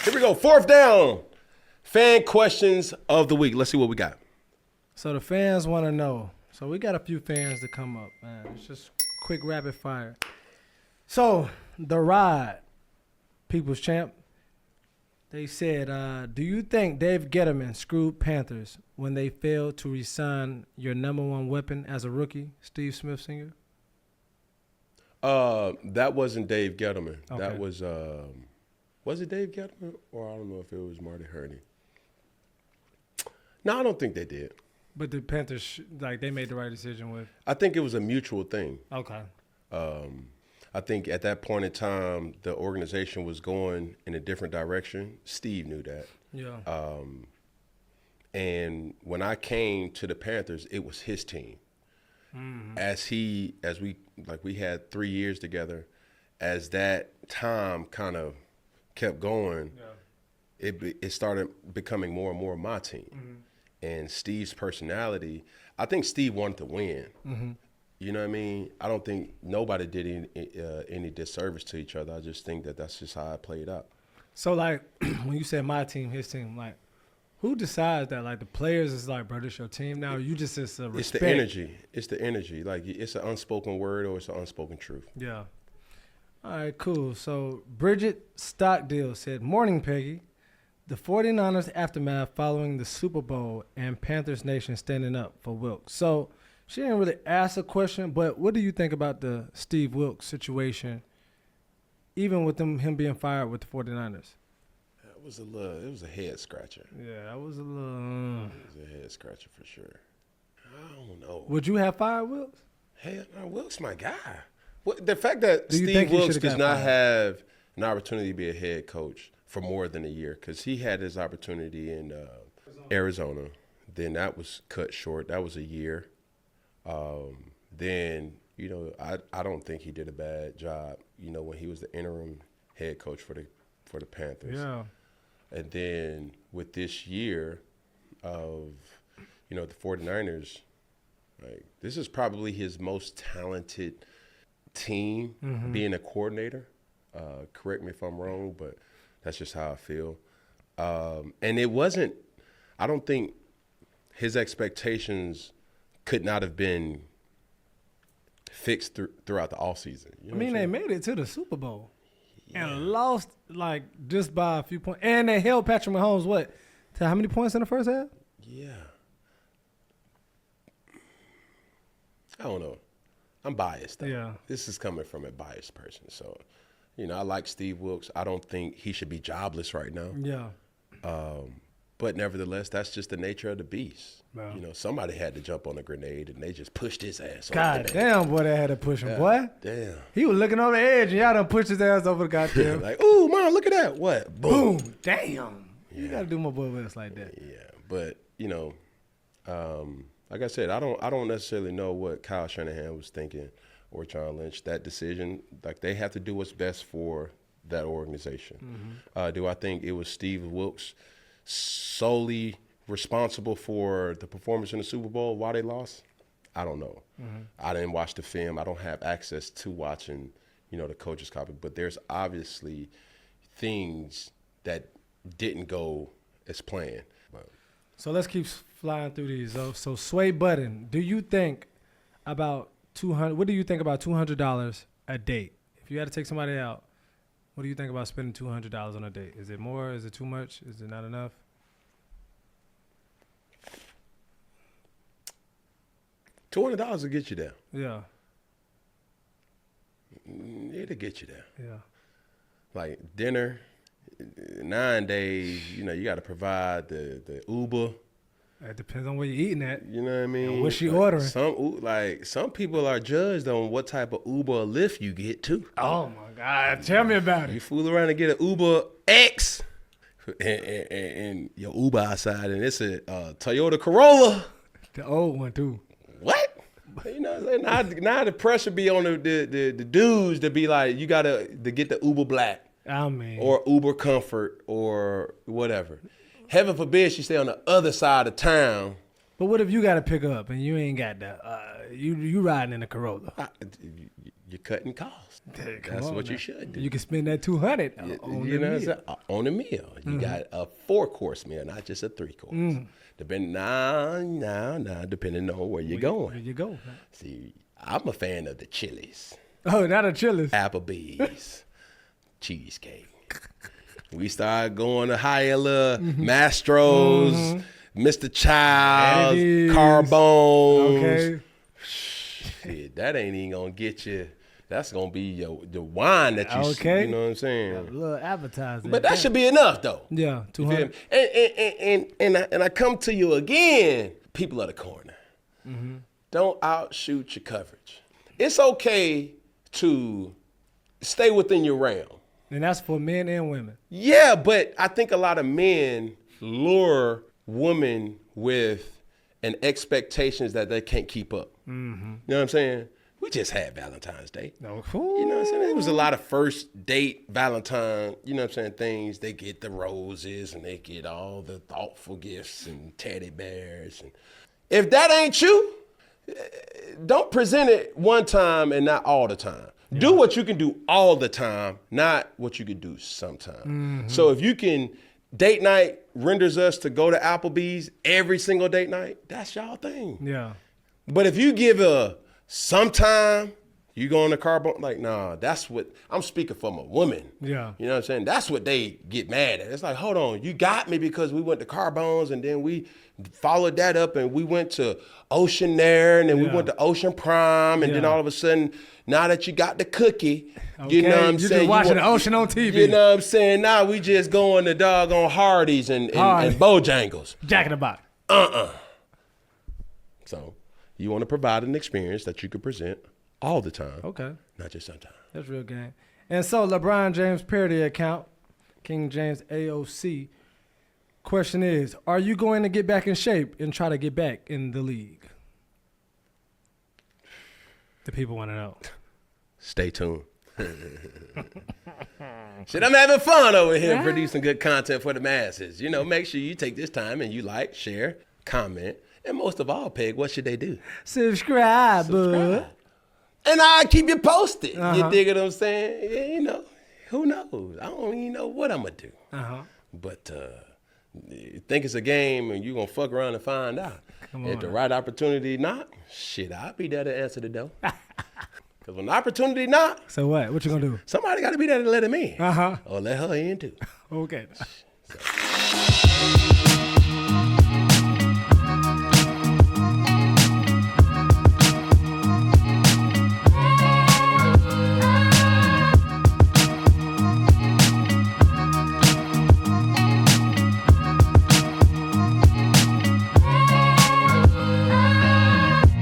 Here we go. Fourth down. Fan questions of the week. Let's see what we got. So the fans want to know. So we got a few fans to come up, man. It's just quick rapid fire. So the Ride, People's Champ, they said, do you think Dave Gettleman screwed Panthers when they failed to re-sign your number one weapon as a rookie, Steve Smith Sr.? That wasn't Dave Gettleman. Okay. That was it Dave Gettleman? Or I don't know if it was Marty Hurney. No, I don't think they did. But the Panthers, they made the right decision with. I think it was a mutual thing. Okay. I think at that point in time, the organization was going in a different direction. Steve knew that. Yeah. And when I came to the Panthers, it was his team. Mm-hmm. We had 3 years together. As that time kind of kept going, it started becoming more and more my team. Mm-hmm. And Steve's personality, I think Steve wanted to win. Mm-hmm. You know what I mean? I don't think nobody did any disservice to each other. I just think that's just how it played out. So, when you said my team, his team, who decides that? The players is bro, this your team now? Or you just it's a respect? It's the energy. It's the energy. It's an unspoken word or it's an unspoken truth. Yeah. All right, cool. So, Bridget Stockdale said, Morning, Peggy. The 49ers aftermath following the Super Bowl and Panthers Nation standing up for Wilks. So, she didn't really ask a question, but what do you think about the Steve Wilks situation, even with him being fired with the 49ers? It was a head scratcher. Yeah, that was a little. It was a head scratcher for sure. I don't know. Would you have fired Wilks? Hell no, Wilks my guy. The fact that Do you Steve think he Wilks should've does got not fired? have an opportunity to be a head coach for more than a year, because he had his opportunity in Arizona. Then that was cut short. That was a year. Then, I don't think he did a bad job, when he was the interim head coach for the Panthers. Yeah. And then with this year of, the 49ers, this is probably his most talented team being a coordinator. Correct me if I'm wrong, but that's just how I feel. And I don't think his expectations could not have been fixed throughout the offseason. They made it to the Super Bowl and lost just by a few points. And they held Patrick Mahomes, to how many points in the first half? Yeah. I don't know. I'm biased, though. Yeah. This is coming from a biased person. So, I like Steve Wilks. I don't think he should be jobless right now. Yeah. But nevertheless, that's just the nature of the beast. Wow. Somebody had to jump on a grenade, and they just pushed his ass. God damn, boy, they had to push him, boy. Damn. He was looking over the edge, and y'all done pushed his ass over the goddamn. Ooh, Mom, look at that. What? Boom. Damn. Yeah. You got to do my boy West like that. Yeah, but, like I said, I don't necessarily know what Kyle Shanahan was thinking or John Lynch. That decision, they have to do what's best for that organization. Mm-hmm. Do I think it was Steve Wilks solely responsible for the performance in the Super Bowl, why they lost? I don't know. Mm-hmm. I didn't watch the film. I don't have access to watching, the coach's copy. But there's obviously things that didn't go as planned. So let's keep flying through these. So Sway Button, do you think about what do you think about $200 a date? If you had to take somebody out, what do you think about spending $200 on a date? Is it more? Is it too much? Is it not enough? $200 will get you there. Yeah. It'll get you there. Yeah. Like dinner, 9 days, you got to provide the Uber. It depends on where you're eating at. You know what I mean? And what she ordering. Some people are judged on what type of Uber or Lyft you get too. Oh my God! Tell me about it. You fool around and get an Uber X, and your Uber outside, and it's a Toyota Corolla. The old one too. What? Now the pressure be on the dudes to be like, you gotta get the Uber Black. I mean, or Uber Comfort or whatever. Heaven forbid she stay on the other side of town. But what if you got to pick up and you ain't got that? You riding in a Corolla? you're cutting costs. Come That's on what now. you should do. You can spend that $200 on You the know what I'm meal. saying? On a meal. You got a 4-course meal, not just a 3-course. Depending on where you're going. There you go. Man. See, I'm a fan of the Chili's, Oh, not a Chili's. Applebee's, cheesecake. We started going to higher little Mastro's, Mr. Child's, Eddie's. Carbone's. Okay. Shit, that ain't even gonna get you. That's gonna be the wine that you see. Okay. You know what I'm A saying? little advertising. But that should be enough, though. Yeah, You feel 200. me? And I come to you again, people of the corner. Don't outshoot your coverage. It's okay to stay within your realm. And that's for men and women. Yeah, but I think a lot of men lure women with an expectations that they can't keep up. You know what I'm saying? We just had Valentine's Day. No. You know what I'm saying? There was a lot of first date Valentine, you know what I'm saying, things. They get the roses and they get all the thoughtful gifts and teddy bears. And if that ain't you, don't present it one time and not all the time. Yeah. Do what you can do all the time, not what you can do sometime. So if you can, date night renders us to go to Applebee's every single date night, that's y'all thing. Yeah. But if you give a sometime, you go on the carbon, like, nah, that's what, I'm speaking from a woman. Yeah. You know what I'm saying? That's what they get mad at. It's like, hold on, you got me because we went to Carbone's and then we followed that up and we went to Ocean Air and then we went to Ocean Prime and then all of a sudden, now that you got the cookie, you know what I'm You're saying? just watching the ocean on TV. You know what I'm saying? Now we just going to doggone Hardee's and Bojangles. Jack in the Box. So you want to provide an experience that you can present all the time. Okay. Not just sometimes. That's real game. And so LeBron James parody account, King James AOC. Question is, are you going to get back in shape and try to get back in the league? The people want to know. Stay tuned. Shit, I'm having fun over here producing good content for the masses. You know, make sure you take this time and you like, share, comment, and most of all, Peg, what should they do? Subscribe. And I'll keep you posted. You dig what I'm saying? Yeah, you know, who knows? I don't even know what I'm going to do. But you think it's a game and you're going to fuck around and find out. If the right opportunity knock, shit, I'll be there to answer the door. Because when the opportunity knock. So what? What you going to do? Somebody got to be there to let him in. Or let her in too. Okay. So.